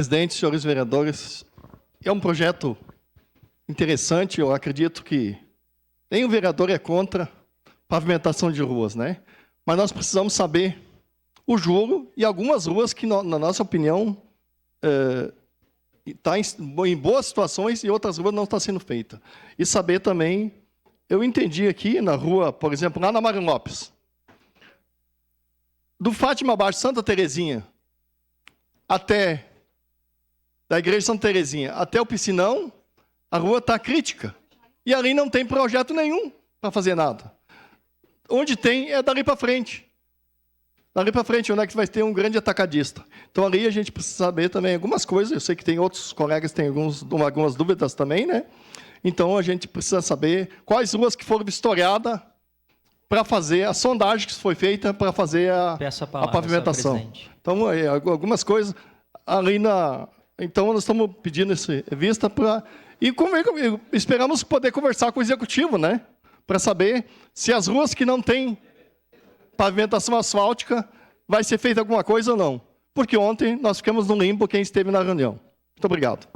Presidente, senhores vereadores, é um projeto interessante. Eu acredito que nenhum vereador é contra pavimentação de ruas, né? Mas nós precisamos saber o juro e algumas ruas que, na nossa opinião, está em boas situações e outras ruas não estão sendo feitas. E saber também, eu entendi aqui na rua, por exemplo, lá na Mário Lopes, do Fátima Abaixo, Santa Terezinha, até da Igreja Santa Terezinha, até o Piscinão, a rua está crítica. E ali não tem projeto nenhum para fazer nada. Onde tem é dali para frente. Dali para frente, onde é que vai ter um grande atacadista. Então, ali a gente precisa saber também algumas coisas. Eu sei que tem outros colegas que têm algumas dúvidas também, né? Então, a gente precisa saber quais ruas que foram vistoriadas para fazer a sondagem que foi feita para fazer a pavimentação. Então, algumas coisas ali na... Então, nós estamos pedindo essa vista para... E esperamos poder conversar com o executivo, né? Para saber se as ruas que não têm pavimentação asfáltica vai ser feita alguma coisa ou não. Porque ontem nós ficamos no limbo quem esteve na reunião. Muito obrigado.